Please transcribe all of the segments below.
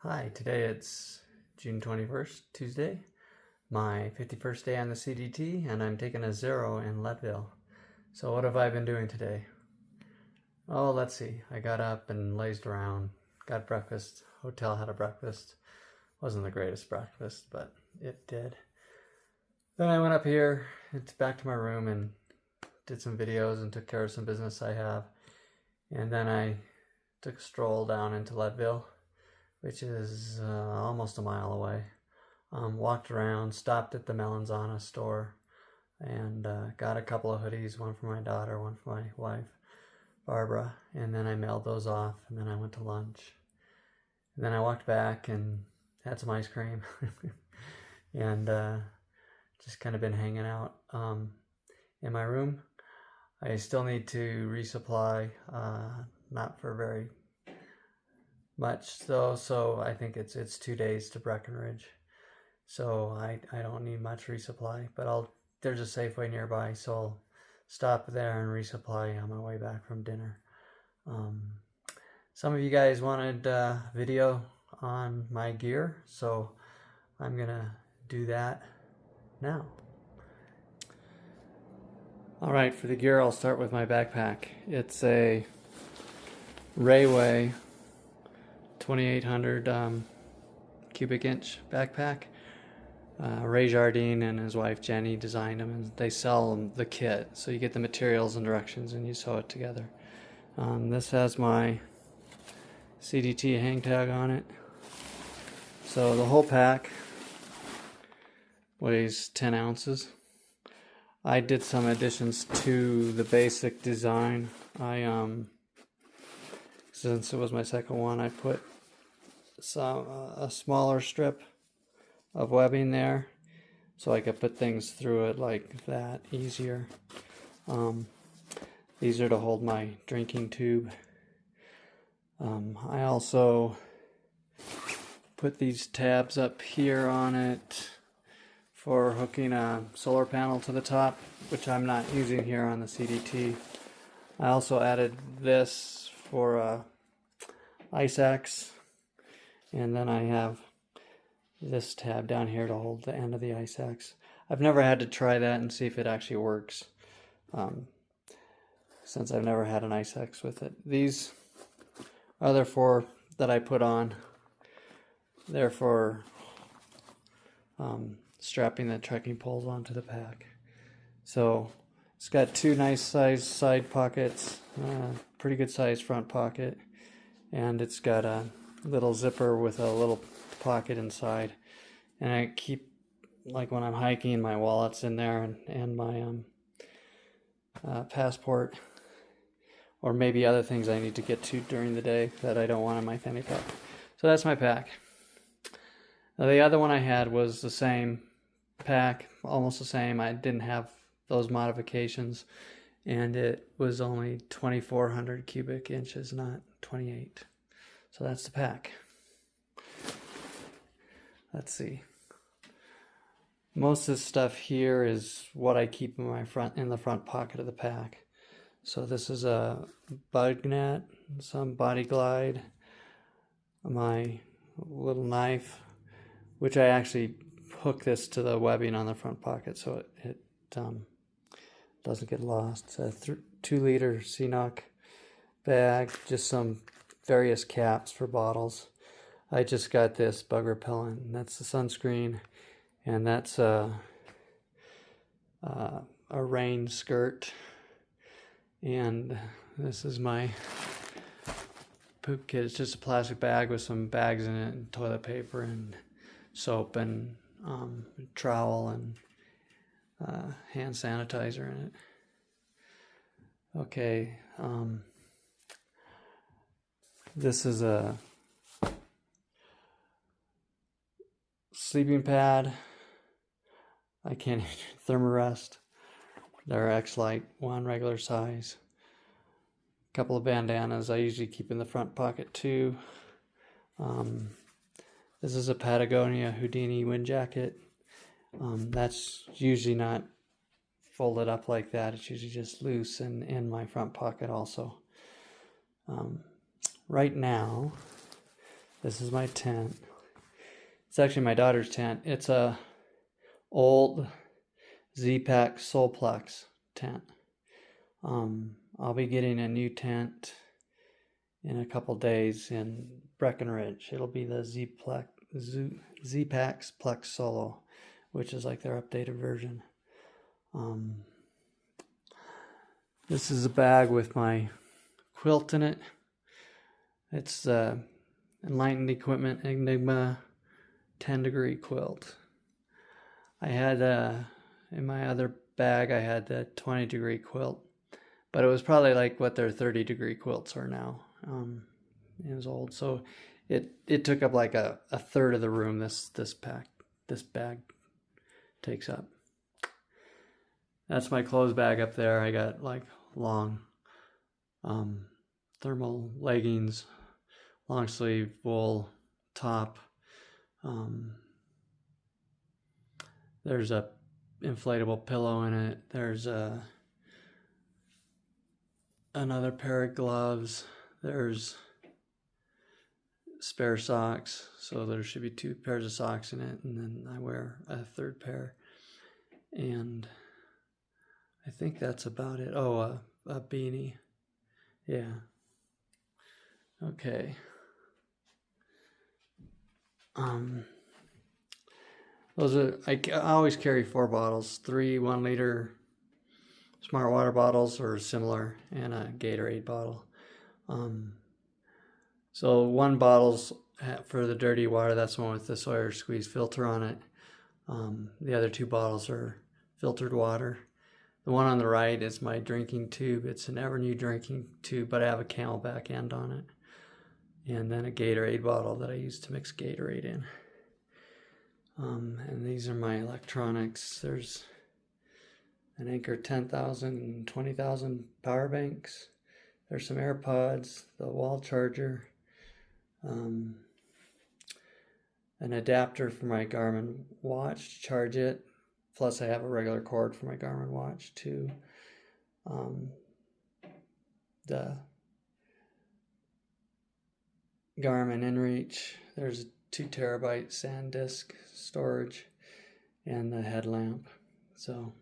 Hi, today it's June 21st, Tuesday, my 51st day on the CDT, and I'm taking a 0 in Leadville. So what have I been doing today? Oh, let's see. I got up and lazed around, got breakfast. Hotel had a breakfast. Wasn't the greatest breakfast, but it did. Then I went up here, it's back to my room, and did some videos and took care of some business I have. And then I took a stroll down into Leadville, which is almost a mile away. Walked around, stopped at the Melanzana store, and got a couple of hoodies, one for my daughter, one for my wife, Barbara, and then I mailed those off, and then I went to lunch. And then I walked back and had some ice cream, and just kind of been hanging out in my room. I still need to resupply, not for very much though, so I think it's 2 days to Breckenridge, so I don't need much resupply, but there's a Safeway nearby, so I'll stop there and resupply on my way back from dinner. Some of you guys wanted a video on my gear, so I'm gonna do that now. Alright, for the gear I'll start with my backpack. It's a Rayway 2800 cubic inch backpack. Ray Jardine and his wife Jenny designed them, and they sell the kit, so you get the materials and directions and you sew it together. This has my CDT hang tag on it. So the whole pack weighs 10 ounces. I did some additions to the basic design. Since it was my second one, I put a smaller strip of webbing there so I could put things through it like that easier. These are to hold my drinking tube. I also put these tabs up here on it for hooking a solar panel to the top, which I'm not using here on the CDT. I also added this for ice axe, and then I have this tab down here to hold the end of the ice axe. I've never had to try that and see if it actually works, since I've never had an ice axe with it. These other four that I put on, they're for strapping the trekking poles onto the pack. So it's got two nice sized side pockets, pretty good sized front pocket, and it's got a little zipper with a little pocket inside. And I keep, like when I'm hiking, my wallet's in there, and my passport, or maybe other things I need to get to during the day that I don't want in my fanny pack. So that's my pack. Now, the other one I had was the same pack, almost the same. I didn't have those modifications, and it was only 2,400 cubic inches, not 28. So that's the pack. Let's see. Most of this stuff here is what I keep in the front pocket of the pack. So this is a bug net, some body glide, my little knife, which I actually hook this to the webbing on the front pocket so it doesn't get lost. It's a 2-liter CNOC bag, just some various caps for bottles. I just got this bug repellent, and that's the sunscreen, and that's a rain skirt, and this is my poop kit. It's just a plastic bag with some bags in it, and toilet paper and soap and trowel and hand sanitizer in it. Okay, this is a sleeping pad. I can't Thermarest. They're X-Lite, one regular size. A couple of bandanas I usually keep in the front pocket too. This is a Patagonia Houdini wind jacket. That's usually not folded up like that. It's usually just loose and in my front pocket also. Right now, This is my tent. It's actually my daughter's tent. It's a old Z-Pack Solplex tent. I'll be getting a new tent in a couple days in Breckenridge. It'll be the Z-Pack's Plex Solo, which is like their updated version. This is a bag with my quilt in it. It's Enlightened Equipment Enigma 10-degree quilt. I had in my other bag I had the 20-degree quilt, but it was probably like what their 30-degree quilts are now. It was old, so it took up like a third of the room this bag takes up. That's my clothes bag up there. I got like long thermal leggings, long sleeve wool top. There's a inflatable pillow in it. There's another pair of gloves. There's spare socks, so there should be 2 pairs of socks in it, and then I wear a 3rd pair. And I think that's about it. Oh, a beanie. Yeah. Okay. Those are, I always carry 4 bottles, 3 1-liter Smart Water bottles or similar, and a Gatorade bottle. So 1 bottle's for the dirty water. That's the one with the Sawyer squeeze filter on it. The other 2 bottles are filtered water. The one on the right is my drinking tube. It's an Evernew drinking tube, but I have a Camelback end on it. And then a Gatorade bottle that I use to mix Gatorade in. And these are my electronics. There's an Anker 10,000 and 20,000 power banks. There's some AirPods, the wall charger, an adapter for my Garmin watch to charge it. Plus I have a regular cord for my Garmin watch too. The Garmin InReach. There's a 2 terabyte SanDisk storage and the headlamp. So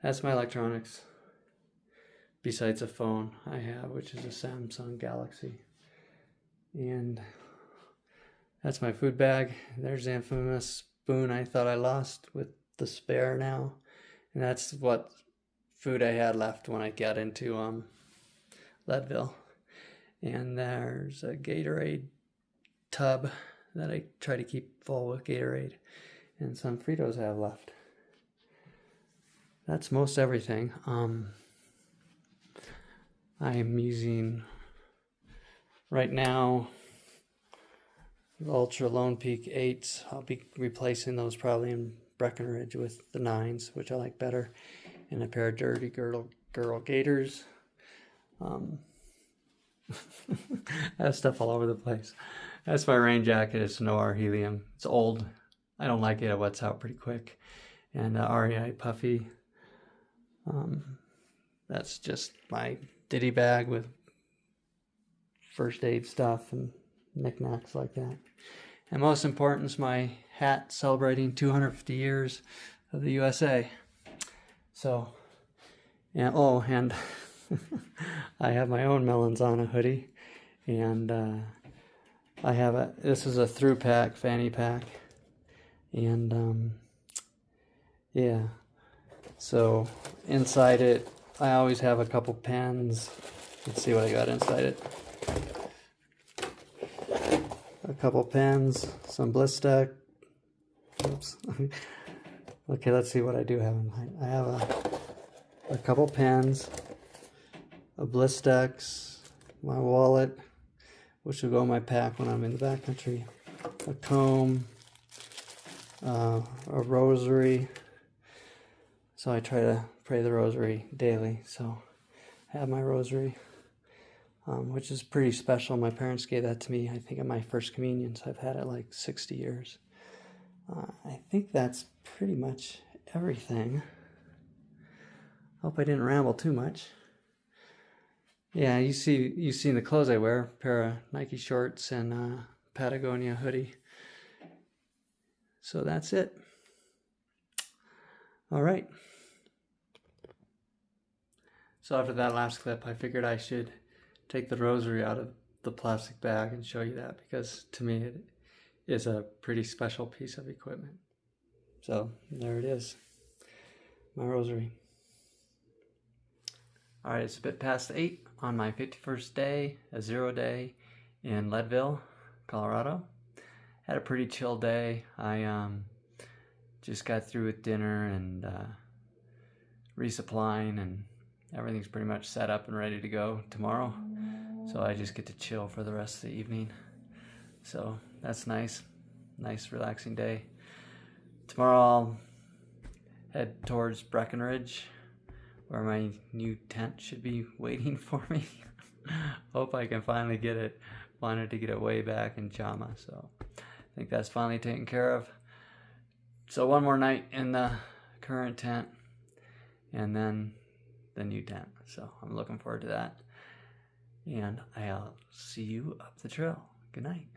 that's my electronics. Besides a phone I have, which is a Samsung Galaxy. And that's my food bag. There's the infamous spoon I thought I lost with the spare now. And that's what food I had left when I got into Leadville. And there's a Gatorade tub that I try to keep full with Gatorade. And some Fritos I have left. That's most everything. I'm using right now the Ultra Lone Peak 8s. I'll be replacing those probably in Breckenridge with the 9s, which I like better, and a pair of Dirty Girl Gators. I have stuff all over the place. That's my rain jacket. It's Noir Helium. It's old. I don't like it. It wets out pretty quick. And REI Puffy. That's just my ditty bag with first aid stuff and knickknacks like that. And most important is my hat celebrating 250 years of the USA. So, yeah, oh, and I have my own Melanzana hoodie. And I have this is a through pack, fanny pack. And yeah, so inside it, I always have a couple pens. Let's see what I got inside it. A couple pens, some Blistex. Oops. Okay, let's see what I do have in mind. I have a couple pens, a Blistex, my wallet, which will go in my pack when I'm in the backcountry, a comb, a rosary. So I try to pray the rosary daily. So I have my rosary, which is pretty special. My parents gave that to me, I think, at my first communion. So I've had it like 60 years. I think that's pretty much everything. Hope I didn't ramble too much. Yeah, you've seen the clothes I wear. A pair of Nike shorts and a Patagonia hoodie. So that's it. All right. So after that last clip, I figured I should take the rosary out of the plastic bag and show you that, because to me it is a pretty special piece of equipment. So there it is, my rosary. All right, it's a bit past 8 on my 51st day, a 0 day in Leadville, Colorado. Had a pretty chill day. I just got through with dinner and resupplying, and everything's pretty much set up and ready to go tomorrow. So I just get to chill for the rest of the evening. So that's nice. Nice relaxing day. Tomorrow I'll head towards Breckenridge, where my new tent should be waiting for me. Hope I can finally get it. Wanted to get it way back in Chama, so I think that's finally taken care of. So one more night in the current tent, and then the new tent. So I'm looking forward to that. And I'll see you up the trail. Good night.